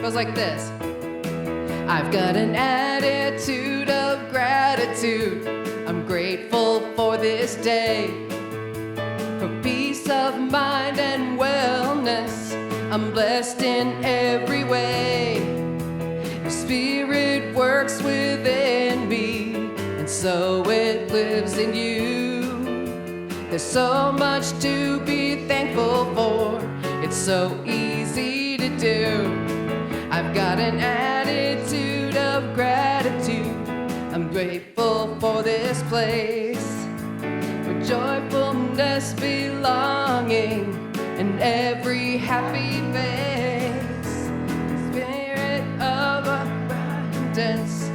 goes like this. I've got an attitude of gratitude. I'm grateful for this day, for peace of mind and wellness. I'm blessed in every way. Your spirit works within me, and so it lives in you. There's so much to be thankful for. It's so easy to do. I've got an attitude of gratitude. I'm grateful for this place, for joyfulness belonging in every happy face. Spirit of abundance,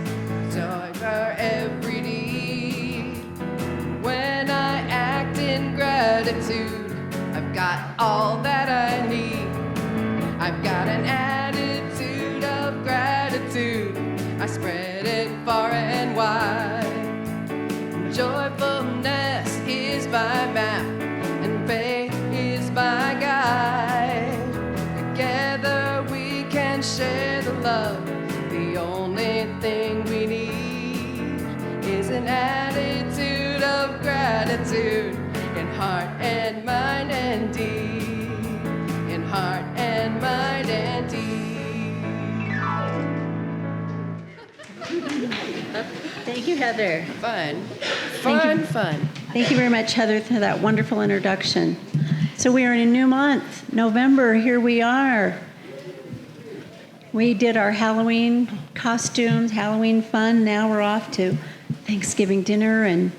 joy for every need. When I act in gratitude, I've got all that I need. I've got an attitude of gratitude. I spread it far and wide. Joyfulness is my map, and faith is my guide. Together we can share the love. The only thing we need is an attitude of gratitude in heart and mind and deed. In heart and mind and deed. Thank you, Heather. Fun. Thank you very much, Heather, for that wonderful introduction. So we are in a new month, November. Here we are. We did our Halloween costumes, Halloween fun. Now we're off to Thanksgiving dinner and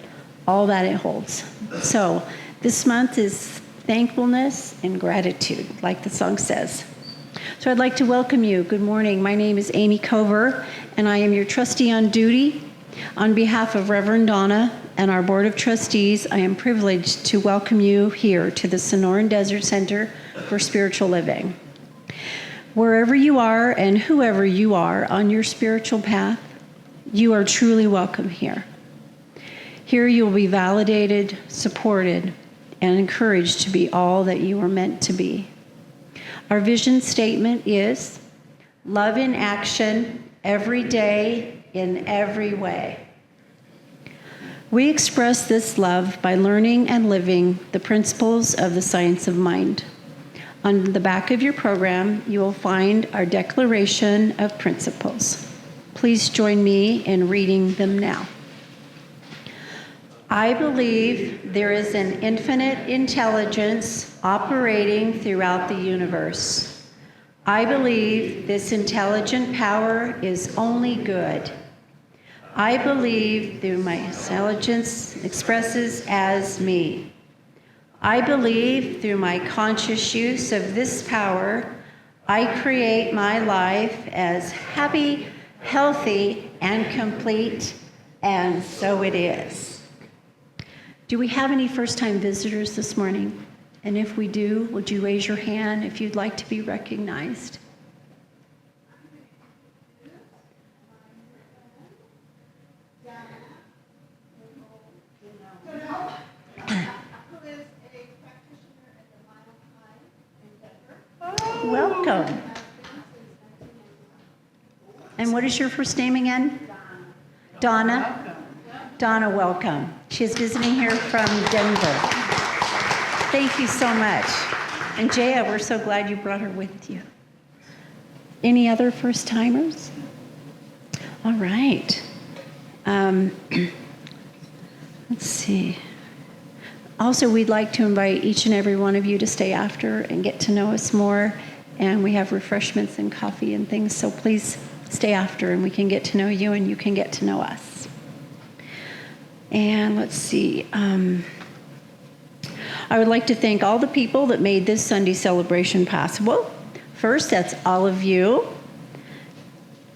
all that it holds. So this month is thankfulness and gratitude, like the song says. So I'd like to welcome you. Good morning. My name is Amy Cover, and I am your trustee on duty. On behalf of Rev Donna and our Board of Trustees, I am privileged to welcome you here to the Sonoran Desert Center for Spiritual Living. Wherever you are and whoever you are on your spiritual path, you are truly welcome here. Here you will be validated, supported, and encouraged to be all that you are meant to be. Our vision statement is love in action every day in every way. We express this love by learning and living the principles of the science of mind. On the back of your program, you will find our Declaration of Principles. Please join me in reading them now. I believe there is an infinite intelligence operating throughout the universe. I believe this intelligent power is only good. I believe through my intelligence expresses as me. I believe through my conscious use of this power, I create my life as happy, healthy, and complete, and so it is. Do we have any first-time visitors this morning? And if we do, would you raise your hand if you'd like to be recognized? Welcome. And what is your first name again? Donna? Donna, welcome. She's visiting here from Denver. Thank you so much. And Jaya, we're so glad you brought her with you. Any other first-timers? All right. Let's see. Also, we'd like to invite each and every one of you to stay after and get to know us more. And we have refreshments and coffee and things, so please stay after and we can get to know you and you can get to know us. And let's see. I would like to thank all the people that made this Sunday celebration possible. First, that's all of you.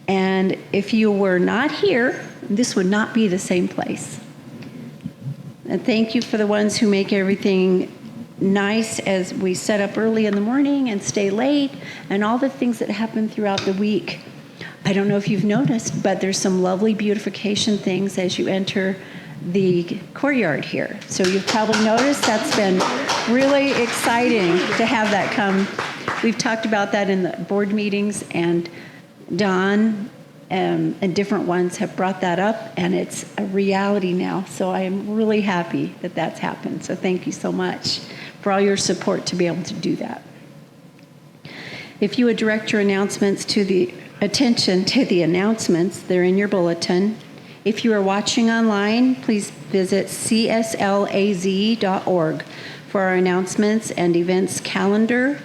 And if you were not here, this would not be the same place. And thank you for the ones who make everything nice as we set up early in the morning and stay late and all the things that happen throughout the week. I don't know if you've noticed, but there's some lovely beautification things as you enter the courtyard here. So you've probably noticed that's been really exciting to have that come We've talked about that in the board meetings, and Don and different ones have brought that up, and it's a reality now. So I am really happy that that's happened. So thank you so much for all your support to be able to do that. If you would direct your announcements to the attention to the announcements, they're in your bulletin. If you are watching online, please visit cslaz.org for our announcements and events calendar.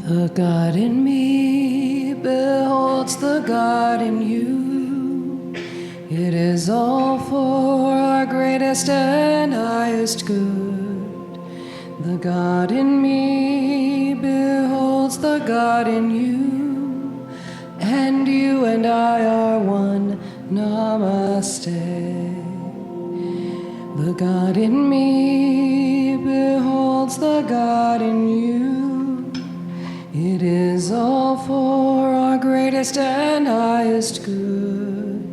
The God in me beholds the God in you. It is all for our greatest and highest good. The God in me beholds the God in you, and you and I are one. Namaste. The God in me beholds the God in you. It is all for our greatest and highest good.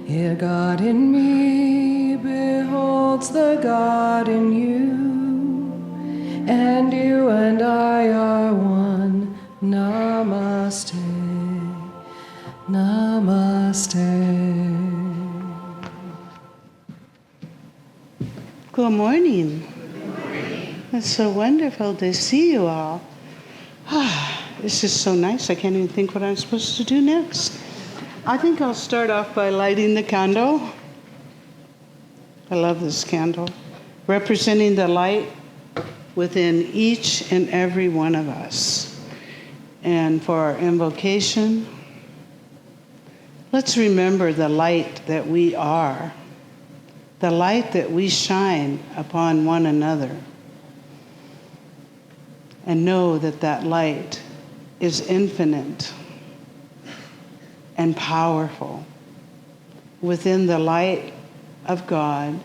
Here God in me beholds the God in you, and you and I are one. Namaste, namaste. Good morning. It's so wonderful to see you all. This is so nice. I can't even think what I'm supposed to do next. I think I'll start off by lighting the candle. I love this candle, representing the light within each and every one of us. And for our invocation, let's remember the light that we are, the light that we shine upon one another, and know that that light is infinite and powerful. Within the light of God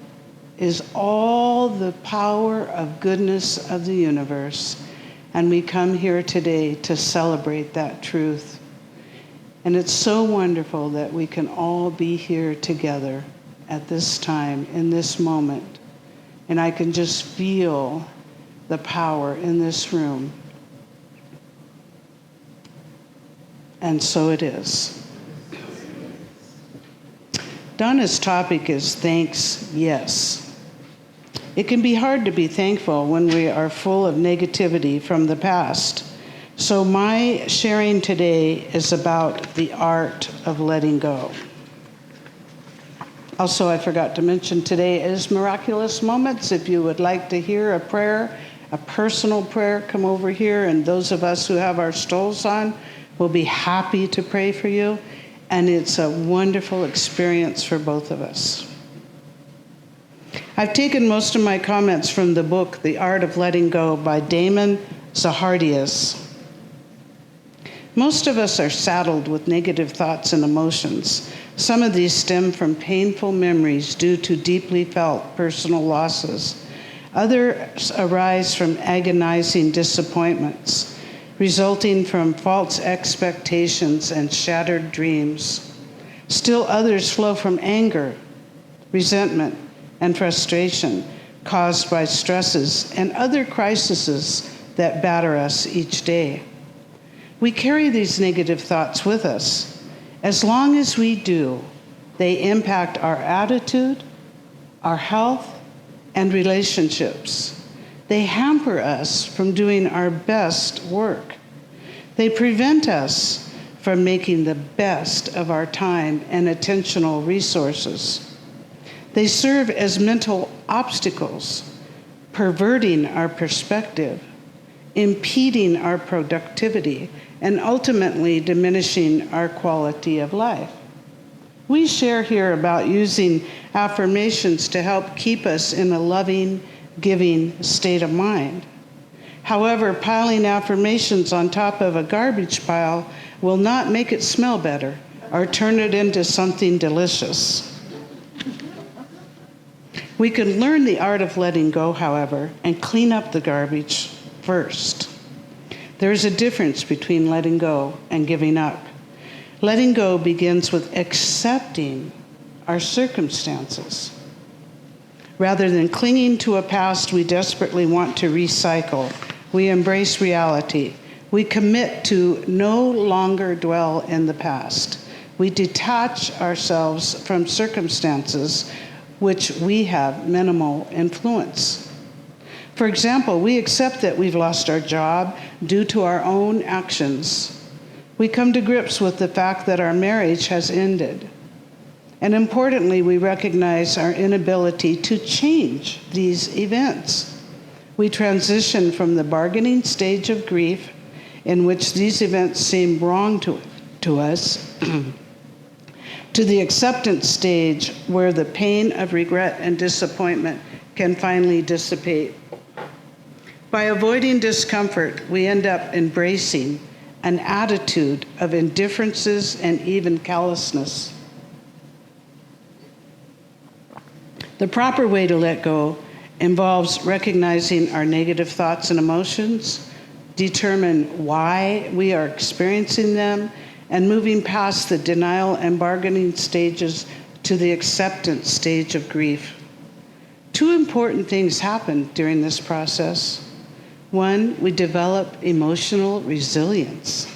is all the power of goodness of the universe, and we come here today to celebrate that truth. And it's so wonderful that we can all be here together at this time, in this moment, and I can just feel the power in this room. And so it is. Donna's topic is thanks, yes. It can be hard to be thankful when we are full of negativity from the past. So my sharing today is about the art of letting go. Also, I forgot to mention today is Miraculous Moments. If you would like to hear a prayer, a personal prayer, come over here, and those of us who have our stoles on will be happy to pray for you. And it's a wonderful experience for both of us. I've taken most of my comments from the book, The Art of Letting Go by Damon Zahardias. Most of us are saddled with negative thoughts and emotions. Some of these stem from painful memories due to deeply felt personal losses. Others arise from agonizing disappointments, resulting from false expectations and shattered dreams. Still others flow from anger, resentment, and frustration caused by stresses and other crises that batter us each day. We carry these negative thoughts with us. As long as we do, they impact our attitude, our health, and relationships. They hamper us from doing our best work. They prevent us from making the best of our time and attentional resources. They serve as mental obstacles, perverting our perspective, impeding our productivity, and ultimately diminishing our quality of life. We share here about using affirmations to help keep us in a loving, giving state of mind. However, piling affirmations on top of a garbage pile will not make it smell better or turn it into something delicious. We can learn the art of letting go, however, and clean up the garbage first. There is a difference between letting go and giving up. Letting go begins with accepting our circumstances. Rather than clinging to a past we desperately want to recycle, we embrace reality. We commit to no longer dwell in the past. We detach ourselves from circumstances which we have minimal influence. For example, we accept that we've lost our job due to our own actions. We come to grips with the fact that our marriage has ended. And importantly, we recognize our inability to change these events. We transition from the bargaining stage of grief, in which these events seem wrong to us, to the acceptance stage where the pain of regret and disappointment can finally dissipate. By avoiding discomfort, we end up embracing an attitude of indifferences and even callousness. The proper way to let go involves recognizing our negative thoughts and emotions, determine why we are experiencing them, and moving past the denial and bargaining stages to the acceptance stage of grief. Two important things happen during this process. One, we develop emotional resilience.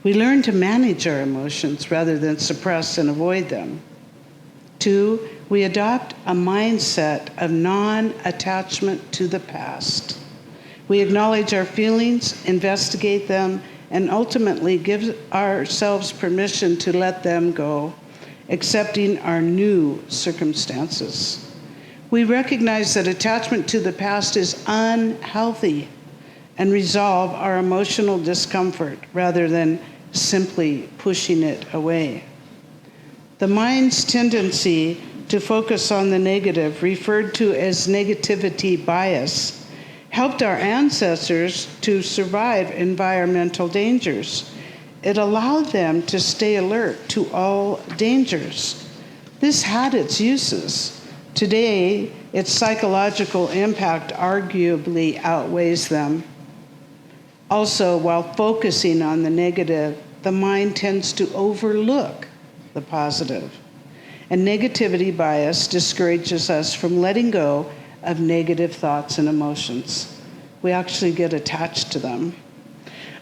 We learn to manage our emotions rather than suppress and avoid them. Two, we adopt a mindset of non-attachment to the past. We acknowledge our feelings, investigate them, and ultimately give ourselves permission to let them go, accepting our new circumstances. We recognize that attachment to the past is unhealthy and resolve our emotional discomfort rather than simply pushing it away. The mind's tendency to focus on the negative, referred to as negativity bias, helped our ancestors to survive environmental dangers. It allowed them to stay alert to all dangers. This had its uses. Today, its psychological impact arguably outweighs them. Also, while focusing on the negative, the mind tends to overlook the positive. And negativity bias discourages us from letting go of negative thoughts and emotions. We actually get attached to them.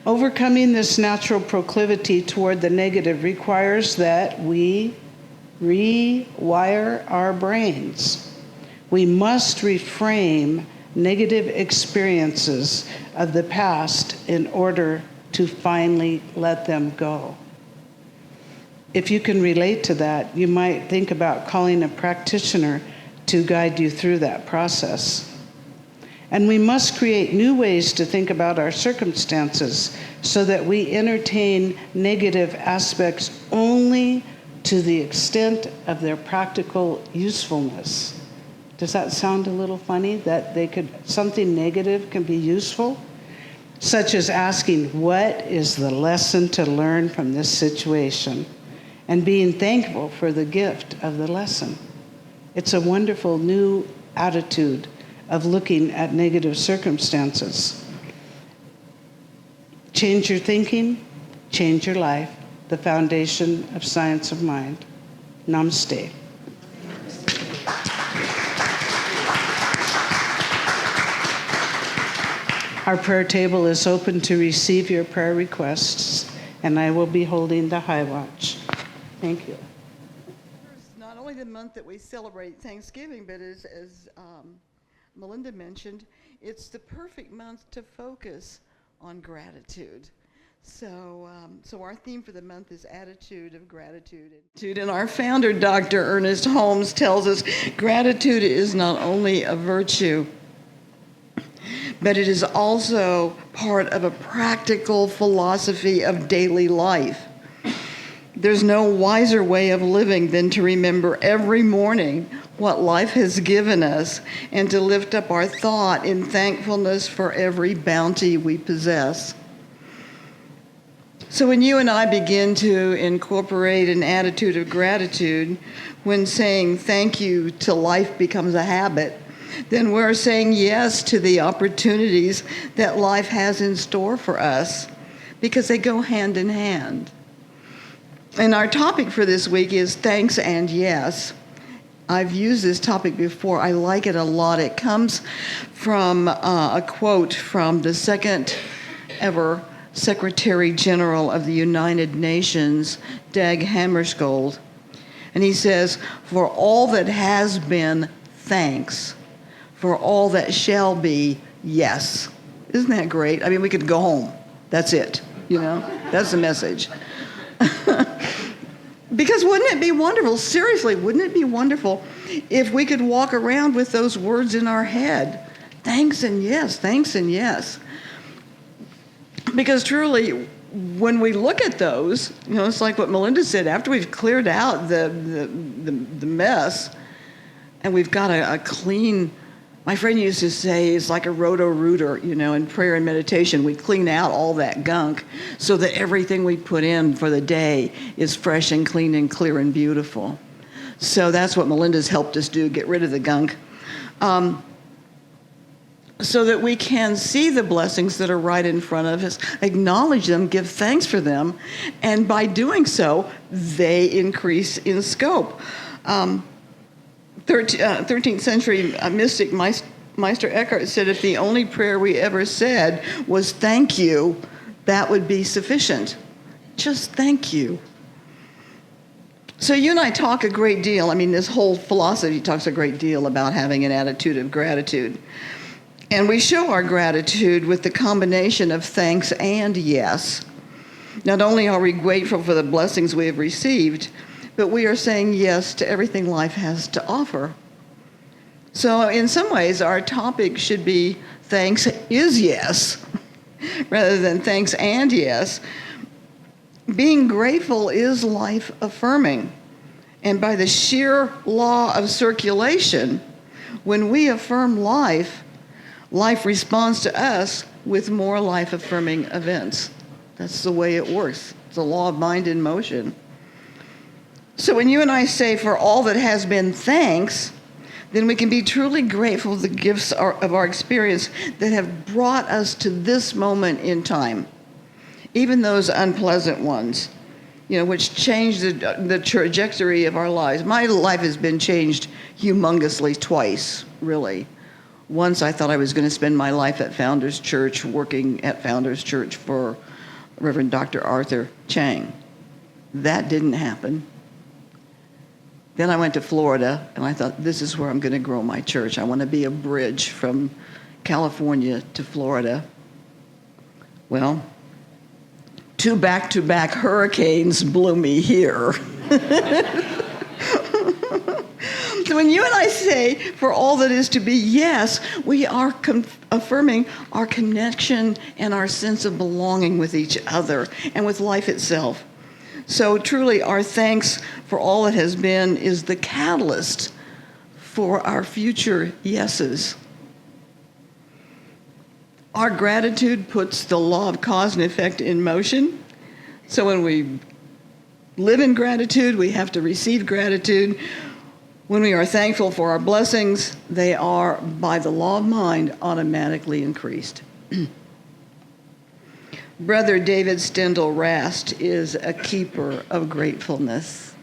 Overcoming this natural proclivity toward the negative requires that we rewire our brains. We must reframe negative experiences of the past in order to finally let them go. If you can relate to that, you might think about calling a practitioner to guide you through that process. And we must create new ways to think about our circumstances so that we entertain negative aspects only to the extent of their practical usefulness. Does that sound a little funny, that something negative can be useful? Such as asking, what is the lesson to learn from this situation? And being thankful for the gift of the lesson. It's a wonderful new attitude of looking at negative circumstances. Change your thinking, change your life, the foundation of science of mind. Namaste. Our prayer table is open to receive your prayer requests, and I will be holding the high watch. Thank you. It's not only the month that we celebrate Thanksgiving, but as Melinda mentioned, it's the perfect month to focus on gratitude. So our theme for the month is attitude of gratitude. And our founder, Dr. Ernest Holmes, tells us gratitude is not only a virtue, but it is also part of a practical philosophy of daily life. There's no wiser way of living than to remember every morning what life has given us and to lift up our thought in thankfulness for every bounty we possess. So when you and I begin to incorporate an attitude of gratitude, when saying thank you to life becomes a habit, then we're saying yes to the opportunities that life has in store for us, because they go hand in hand. And our topic for this week is thanks and yes. I've used this topic before. I like it a lot. It comes from a quote from the second ever Secretary General of the United Nations, Dag Hammarskjöld. And he says, "For all that has been, thanks. For all that shall be, yes." Isn't that great? I mean, we could go home. That's it. That's the message. Because wouldn't it be wonderful, seriously, wouldn't it be wonderful if we could walk around with those words in our head? Thanks and yes, thanks and yes. Because truly, when we look at those, it's like what Melinda said, after we've cleared out the mess and we've got a clean, my friend used to say it's like a roto-rooter, in prayer and meditation. We clean out all that gunk so that everything we put in for the day is fresh and clean and clear and beautiful. So that's what Melinda's helped us do, get rid of the gunk. So that we can see the blessings that are right in front of us, acknowledge them, give thanks for them, and by doing so, they increase in scope. 13th century mystic Meister Eckhart said, if the only prayer we ever said was thank you, that would be sufficient. Just thank you. So you and I talk a great deal. I mean, this whole philosophy talks a great deal about having an attitude of gratitude. And we show our gratitude with the combination of thanks and yes. Not only are we grateful for the blessings we have received, but we are saying yes to everything life has to offer. So in some ways, our topic should be thanks is yes, rather than thanks and yes. Being grateful is life affirming. And by the sheer law of circulation, when we affirm life, life responds to us with more life-affirming events. That's the way it works. It's a law of mind in motion. So when you and I say, for all that has been, thanks, then we can be truly grateful for the gifts of our experience that have brought us to this moment in time, even those unpleasant ones, which changed the trajectory of our lives. My life has been changed humongously twice, really. Once I thought I was going to spend my life at Founders Church, working at Founders Church for Reverend Dr. Arthur Chang. That didn't happen. Then I went to Florida, and I thought, this is where I'm going to grow my church. I want to be a bridge from California to Florida. Well, 2 back-to-back hurricanes blew me here. So when you and I say, for all that is to be, yes, we are affirming our connection and our sense of belonging with each other and with life itself. So truly, our thanks for all that has been is the catalyst for our future yeses. Our gratitude puts the law of cause and effect in motion. So when we live in gratitude, we have to receive gratitude. When we are thankful for our blessings, they are, by the law of mind, automatically increased. Brother David Stendhal Rast is a keeper of gratefulness.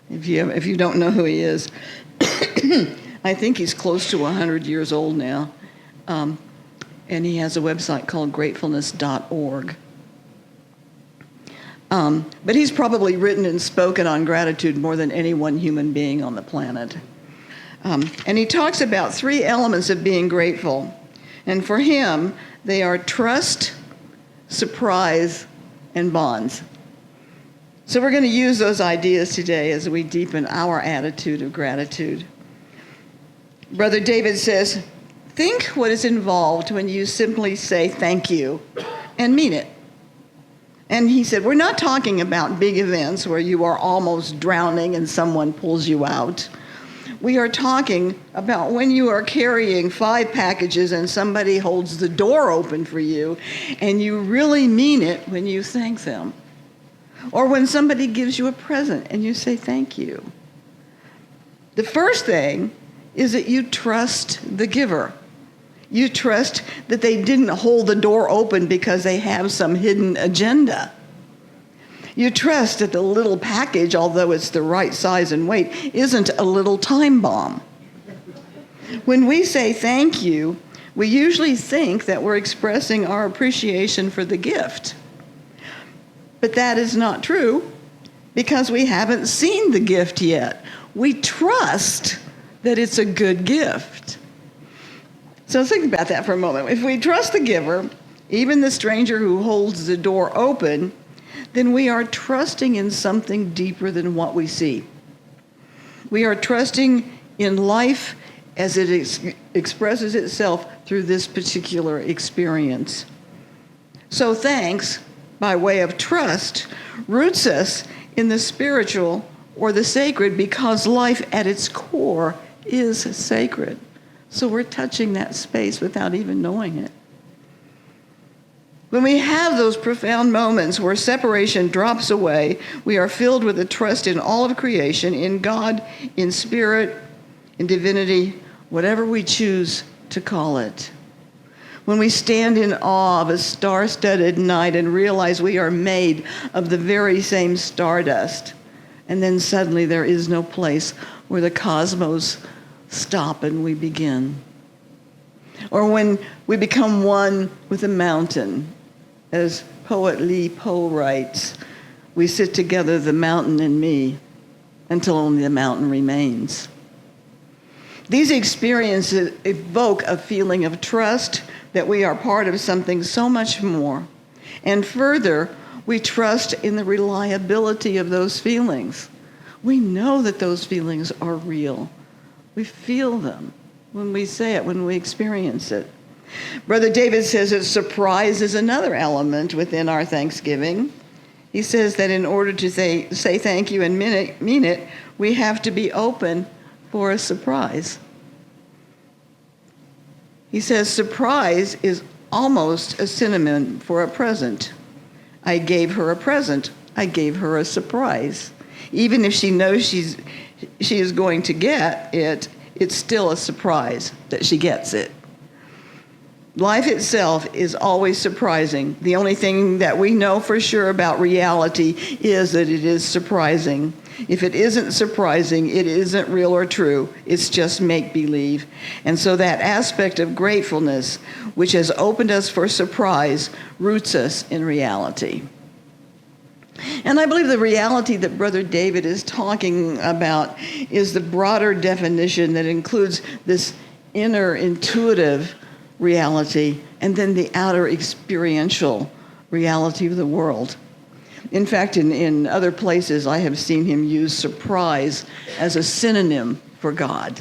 If you don't know who he is, I think he's close to 100 years old now. And he has a website called gratefulness.org. But he's probably written and spoken on gratitude more than any one human being on the planet. And he talks about 3 elements of being grateful. And for him, they are trust, surprise, and bonds. So we're going to use those ideas today as we deepen our attitude of gratitude. Brother David says, think what is involved when you simply say thank you and mean it. And he said, we're not talking about big events where you are almost drowning and someone pulls you out. We are talking about when you are carrying 5 packages and somebody holds the door open for you and you really mean it when you thank them. Or when somebody gives you a present and you say thank you. The first thing is that you trust the giver. You trust that they didn't hold the door open because they have some hidden agenda. You trust that the little package, although it's the right size and weight, isn't a little time bomb. When we say thank you, we usually think that we're expressing our appreciation for the gift. But that is not true because we haven't seen the gift yet. We trust that it's a good gift. So think about that for a moment. If we trust the giver, even the stranger who holds the door open, then we are trusting in something deeper than what we see. We are trusting in life as it expresses itself through this particular experience. So thanks, by way of trust, roots us in the spiritual or the sacred because life at its core is sacred. So we're touching that space without even knowing it. When we have those profound moments where separation drops away, we are filled with a trust in all of creation, in God, in spirit, in divinity, whatever we choose to call it. When we stand in awe of a star-studded night and realize we are made of the very same stardust, and then suddenly there is no place where the cosmos stop and we begin. Or when we become one with a mountain, as poet Li Po writes, we sit together, the mountain and me, until only the mountain remains. These experiences evoke a feeling of trust that we are part of something so much more. And further, we trust in the reliability of those feelings. We know that those feelings are real. We feel them when we say it, when we experience it. Brother David says that surprise is another element within our thanksgiving. He says that in order to say thank you and mean it, we have to be open for a surprise. He says surprise is almost a synonym for a present. I gave her a present. I gave her a surprise. Even if she knows she is going to get it, it's still a surprise that she gets it. Life itself is always surprising. The only thing that we know for sure about reality is that it is surprising. If it isn't surprising, it isn't real or true. It's just make-believe. And so that aspect of gratefulness, which has opened us for surprise, roots us in reality. And I believe the reality that Brother David is talking about is the broader definition that includes this inner intuitive reality and then the outer experiential reality of the world. In fact, in other places, I have seen him use surprise as a synonym for God.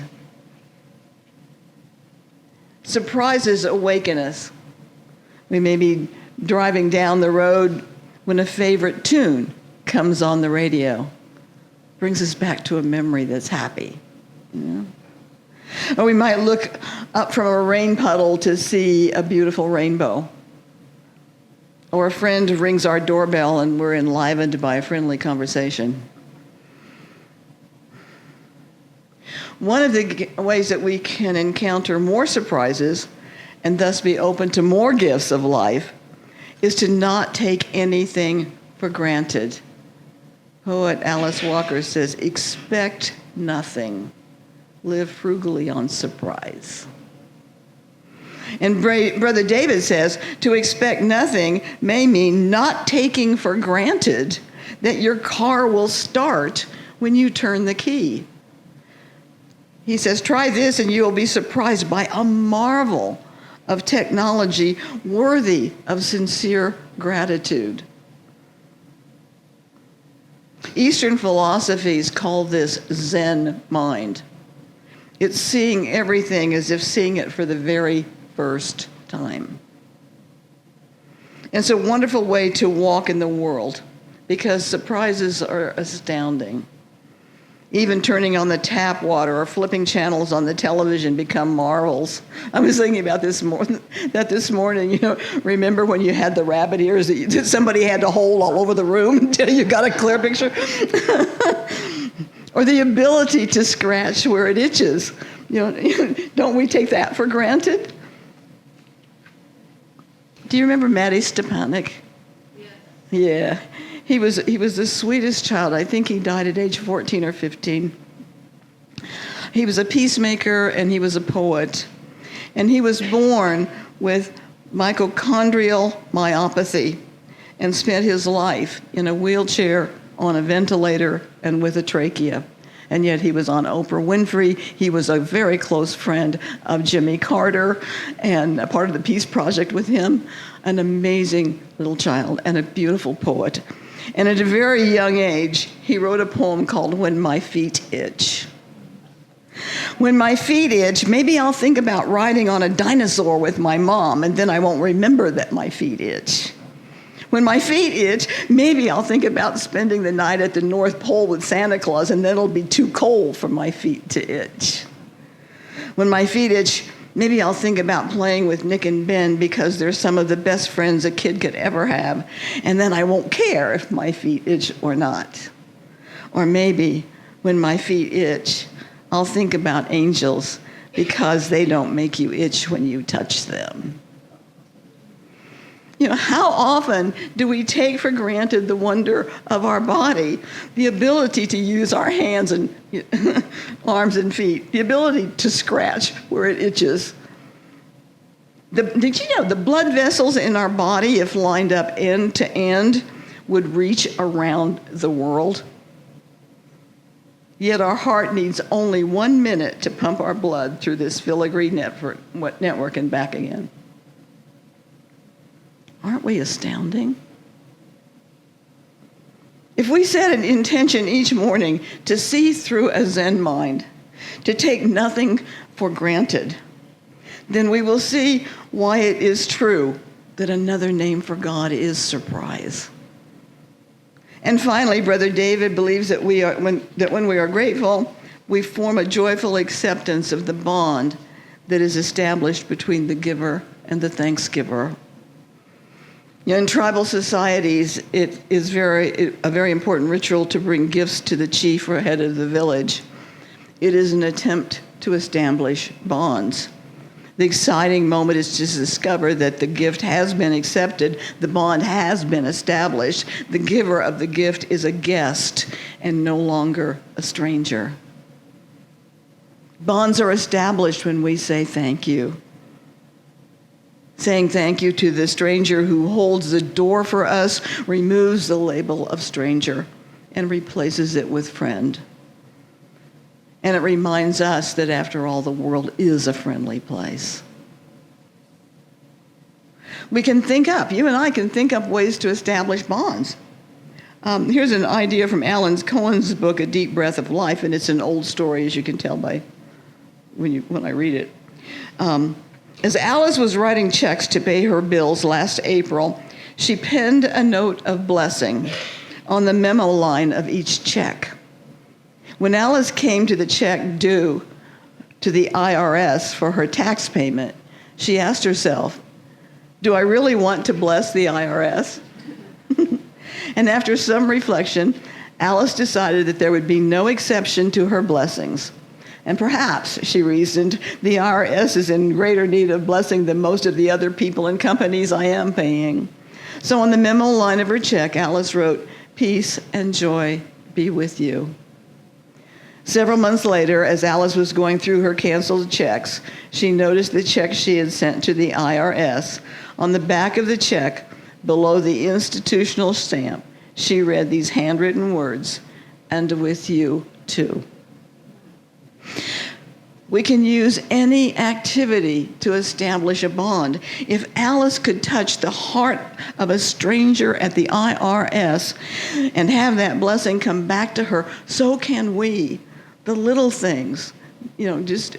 Surprises awaken us. We may be driving down the road when a favorite tune comes on the radio. Brings us back to a memory that's happy. You know? Or we might look up from a rain puddle to see a beautiful rainbow. Or a friend rings our doorbell and we're enlivened by a friendly conversation. One of the ways that we can encounter more surprises and thus be open to more gifts of life is to not take anything for granted. Poet Alice Walker says, expect nothing. Live frugally on surprise. And Brother David says, to expect nothing may mean not taking for granted that your car will start when you turn the key. He says, try this and you will be surprised by a marvel of technology worthy of sincere gratitude. Eastern philosophies call this Zen mind. It's seeing everything as if seeing it for the very first time. It's a wonderful way to walk in the world because surprises are astounding. Even turning on the tap water or flipping channels on the television become marvels. I was thinking about this morning. You know, remember when you had the rabbit ears that somebody had to hold all over the room until you got a clear picture? Or the ability to scratch where it itches. You know, don't we take that for granted? Do you remember Matty Stepanek? Yes. Yeah. He was the sweetest child. I think he died at age 14 or 15. He was a peacemaker and he was a poet. And he was born with mitochondrial myopathy and spent his life in a wheelchair, on a ventilator, and with a trachea. And yet he was on Oprah Winfrey. He was a very close friend of Jimmy Carter and a part of the Peace Project with him. An amazing little child and a beautiful poet. And at a very young age, he wrote a poem called When My Feet Itch. When my feet itch, maybe I'll think about riding on a dinosaur with my mom, and then I won't remember that my feet itch. When my feet itch, maybe I'll think about spending the night at the North Pole with Santa Claus, and then it'll be too cold for my feet to itch. When my feet itch, maybe I'll think about playing with Nick and Ben because they're some of the best friends a kid could ever have, and then I won't care if my feet itch or not. Or maybe when my feet itch, I'll think about angels because they don't make you itch when you touch them. You know, how often do we take for granted the wonder of our body, the ability to use our hands and arms and feet, the ability to scratch where it itches? Did you know the blood vessels in our body, if lined up end to end, would reach around the world? Yet our heart needs only 1 minute to pump our blood through this filigree network and back again. Aren't we astounding? If we set an intention each morning to see through a Zen mind, to take nothing for granted, then we will see why it is true that another name for God is surprise. And finally, Brother David believes that when we are grateful, we form a joyful acceptance of the bond that is established between the giver and the thanksgiver. In tribal societies, it is a very important ritual to bring gifts to the chief or head of the village. It is an attempt to establish bonds. The exciting moment is to discover that the gift has been accepted, the bond has been established, the giver of the gift is a guest and no longer a stranger. Bonds are established when we say thank you. Saying thank you to the stranger who holds the door for us removes the label of stranger and replaces it with friend. And it reminds us that after all, the world is a friendly place. You and I can think up ways to establish bonds. Here's an idea from Alan Cohen's book, A Deep Breath of Life, and it's an old story, as you can tell by when I read it. As Alice was writing checks to pay her bills last April, she penned a note of blessing on the memo line of each check. When Alice came to the check due to the IRS for her tax payment, she asked herself, do I really want to bless the IRS? And after some reflection, Alice decided that there would be no exception to her blessings. And perhaps, she reasoned, the IRS is in greater need of blessing than most of the other people and companies I am paying. So on the memo line of her check, Alice wrote, "Peace and joy be with you." Several months later, as Alice was going through her canceled checks, she noticed the check she had sent to the IRS. On the back of the check, below the institutional stamp, she read these handwritten words, "And with you, too." We can use any activity to establish a bond. If Alice could touch the heart of a stranger at the IRS and have that blessing come back to her, so can we. The little things, just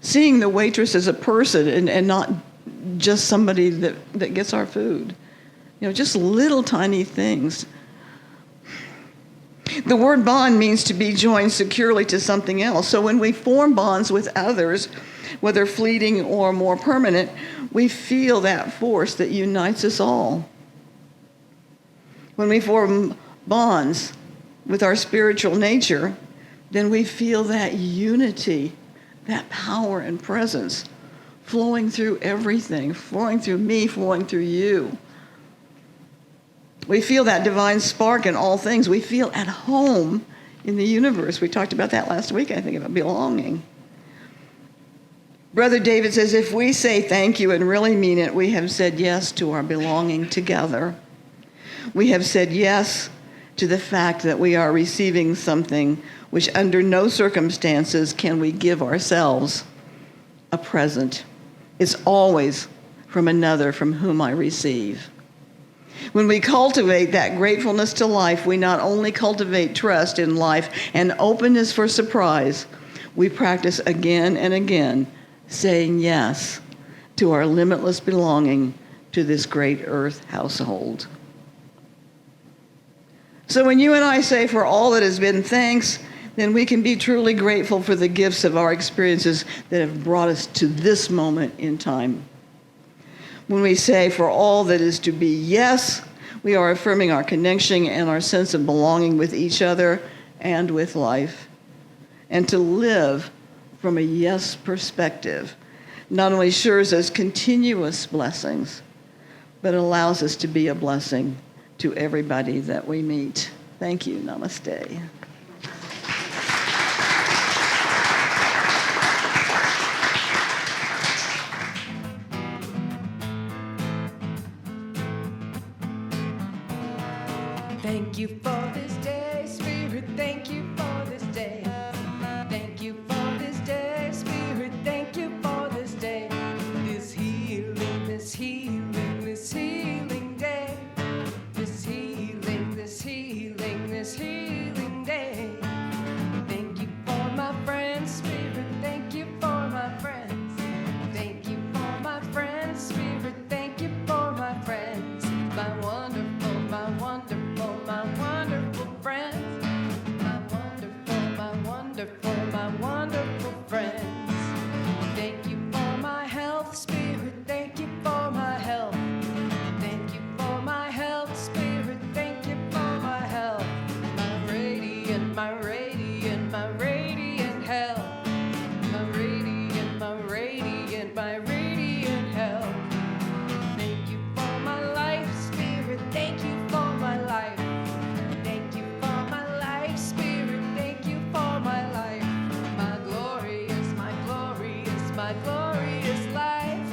seeing the waitress as a person and not just somebody that gets our food. Just little tiny things. The word bond means to be joined securely to something else. So when we form bonds with others, whether fleeting or more permanent, we feel that force that unites us all. When we form bonds with our spiritual nature, then we feel that unity, that power and presence flowing through everything, flowing through me, flowing through you. We feel that divine spark in all things. We feel at home in the universe. We talked about that last week, I think, about belonging. Brother David says, if we say thank you and really mean it, we have said yes to our belonging together. We have said yes to the fact that we are receiving something which under no circumstances can we give ourselves a present. It's always from another from whom I receive. When we cultivate that gratefulness to life, we not only cultivate trust in life and openness for surprise, we practice again and again saying yes to our limitless belonging to this great earth household. So when you and I say for all that has been thanks, then we can be truly grateful for the gifts of our experiences that have brought us to this moment in time. When we say for all that is to be yes, we are affirming our connection and our sense of belonging with each other and with life. And to live from a yes perspective not only assures us continuous blessings, but allows us to be a blessing to everybody that we meet. Thank you. Namaste. Thank you for this day, Spirit. Thank you for this day. Thank you for this day, Spirit. Thank you for this day. This healing, this healing, this healing day. This healing, this healing, this healing day. Thank you for my friends, Spirit. Thank you for my friends. Thank you for my friends, Spirit. Thank you for my friends. My wonderful, my wonderful, my wonderful friends. My wonderful, my wonderful, my wonderful friends. Thank you for my health, Spirit. Thank you for my health. Thank you for my health, Spirit. Thank you for my health. My radiant, my radiant, my radiant health. My radiant, my radiant, my radiant health. Thank you for my life, Spirit. Thank you for my life. Thank you for my life, Spirit. Thank you for my life. My glorious, my glorious, my glorious life.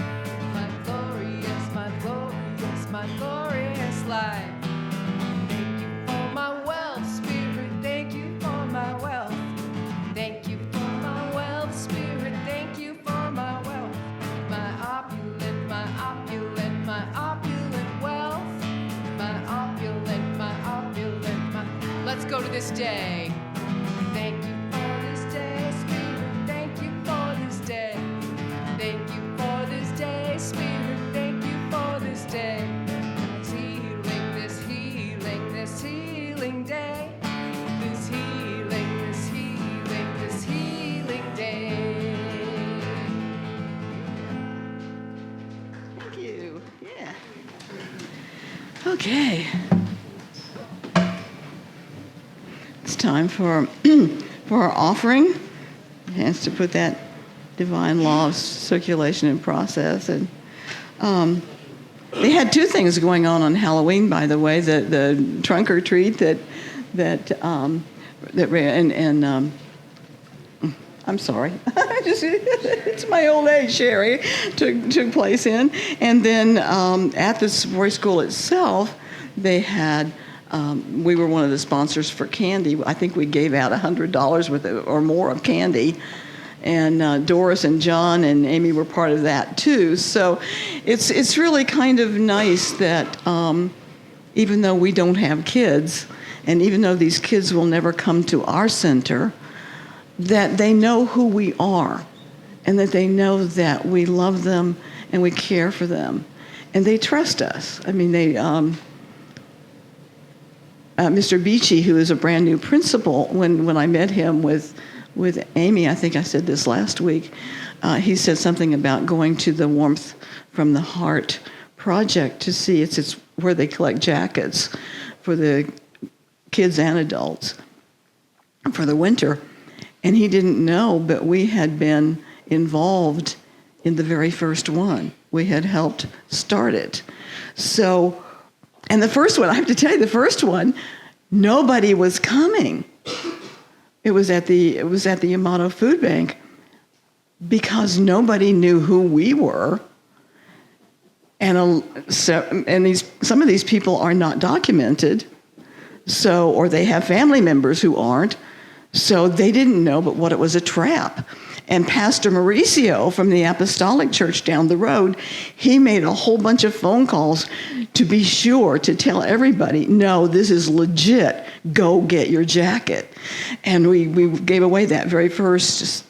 My glorious, my glorious, my glorious life. Thank you for my wealth, Spirit. Thank you for my wealth. Thank you for my wealth, Spirit. Thank you for my wealth. My opulent, my opulent, my opulent wealth. My opulent, my opulent, my... Let's go to this day. Thank you for this day, Spirit. Thank you for this day. Thank you for this day, Spirit. Thank you for this day. This healing, this healing, this healing day. This healing, this healing, this healing day. Thank you. Yeah. Okay. It's time for our offering. It has to put that divine law of circulation in process. And they had two things going on Halloween, by the way. The trunk or treat I'm sorry. It's my old age, Sherry, took place in. And then at the Savoy School itself, they had, we were one of the sponsors for candy. I think we gave out $100 worth or more of candy. and Doris and John and Amy were part of that too. So it's really kind of nice that even though we don't have kids, and even though these kids will never come to our center, that they know who we are, and that they know that we love them and we care for them, and they trust us. I mean, they. Mr. Beachy, who is a brand new principal, when I met him with Amy, I think I said this last week, he said something about going to the Warmth from the Heart project to see it's where they collect jackets for the kids and adults for the winter. And he didn't know, but we had been involved in the very first one. We had helped start it. So, and the first one, I have to tell you, the first one, nobody was coming. It was at the Amado Food Bank because nobody knew who we were. And some of these people are not documented, so, or they have family members who aren't, so they didn't know but what it was, a trap. And Pastor Mauricio from the Apostolic Church down the road, he made a whole bunch of phone calls to be sure to tell everybody, no, this is legit. Go get your jacket. And we gave away that very first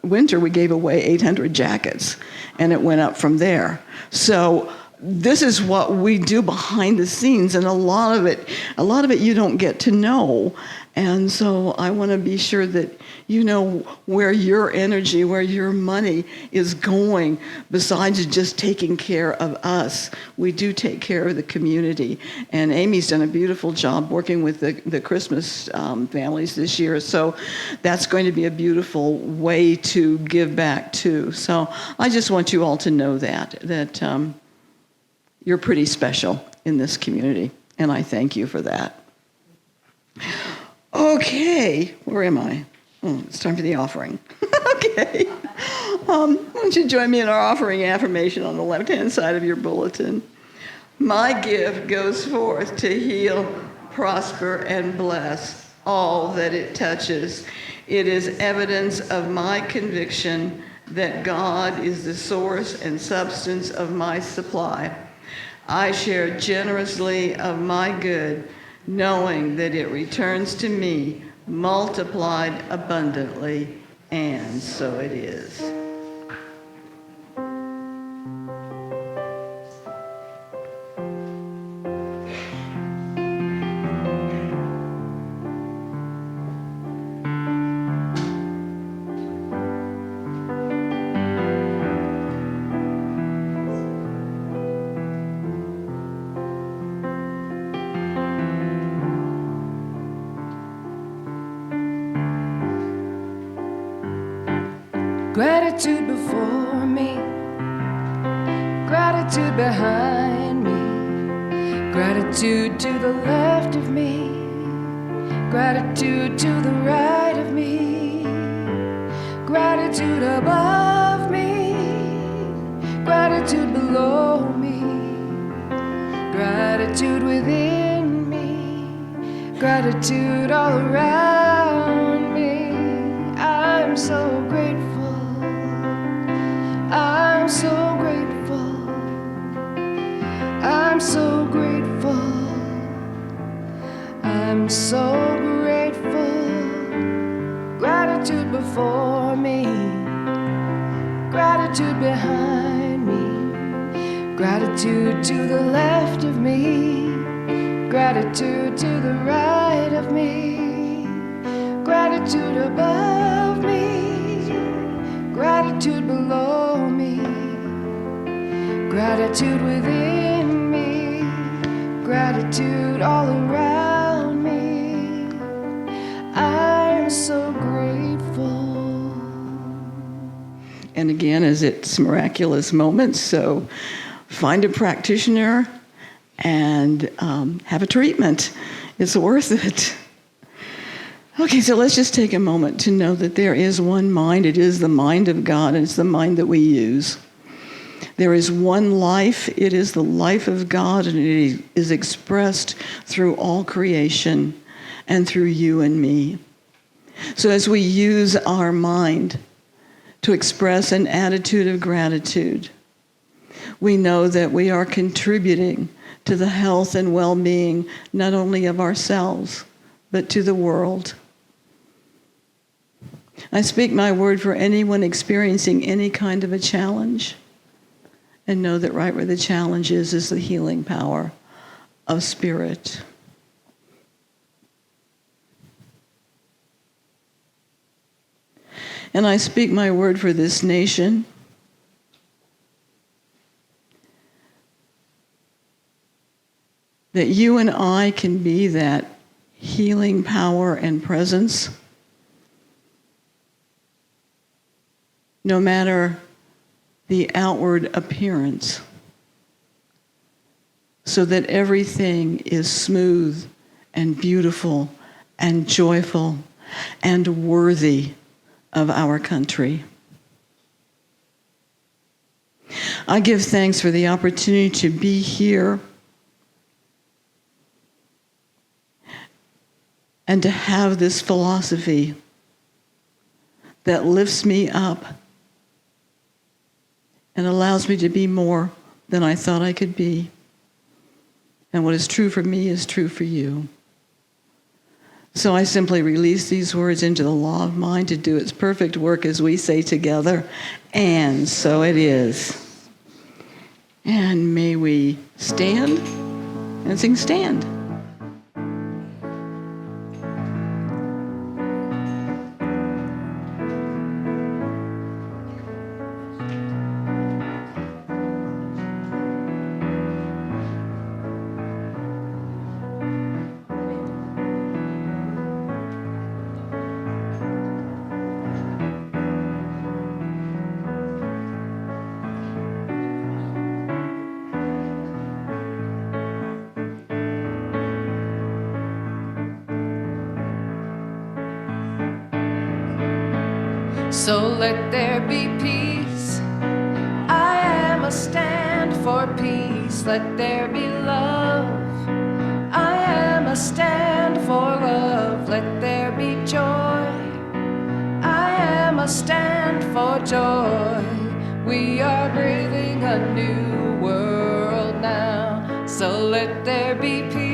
winter, we gave away 800 jackets, and it went up from there. So this is what we do behind the scenes, and a lot of it you don't get to know. And so I want to be sure that you know where your energy, where your money is going, besides just taking care of us. We do take care of the community. And Amy's done a beautiful job working with the Christmas families this year. So that's going to be a beautiful way to give back too. So I just want you all to know that you're pretty special in this community. And I thank you for that. Okay, where am I? Oh, it's time for the offering. Okay. Why don't you join me in our offering affirmation on the left-hand side of your bulletin? My gift goes forth to heal, prosper, and bless all that it touches. It is evidence of my conviction that God is the source and substance of my supply. I share generously of my good, knowing that it returns to me multiplied abundantly, and so it is. Gratitude before me, gratitude behind me, gratitude to the left of me, gratitude to the right of me, gratitude above me, gratitude below me, gratitude within me, gratitude all around me. I'm so grateful. I'm so grateful. I'm so grateful. I'm so grateful. Gratitude before me, gratitude behind me, gratitude to the left of me, gratitude to the right of me, gratitude above me, gratitude below me, gratitude within me, gratitude all around me. I'm so grateful. And again, as it's miraculous moments, so find a practitioner and have a treatment. It's worth it. Okay, so let's just take a moment to know that there is one mind. It is the mind of God, and it's the mind that we use. There is one life. It is the life of God, and it is expressed through all creation and through you and me. So as we use our mind to express an attitude of gratitude. We know that we are contributing to the health and well-being not only of ourselves, but to the world. I speak my word for anyone experiencing any kind of a challenge, and know that right where the challenge is the healing power of spirit. And I speak my word for this nation, that you and I can be that healing power and presence, no matter the outward appearance, so that everything is smooth and beautiful and joyful and worthy of our country. I give thanks for the opportunity to be here and to have this philosophy that lifts me up and allows me to be more than I thought I could be. And what is true for me is true for you. So I simply release these words into the law of mind to do its perfect work, as we say together, and so it is. And may we stand and sing Stand. So let there be peace. I am a stand for peace. Let there be love. I am a stand for love. Let there be joy. I am a stand for joy. We are breathing a new world now. So let there be peace.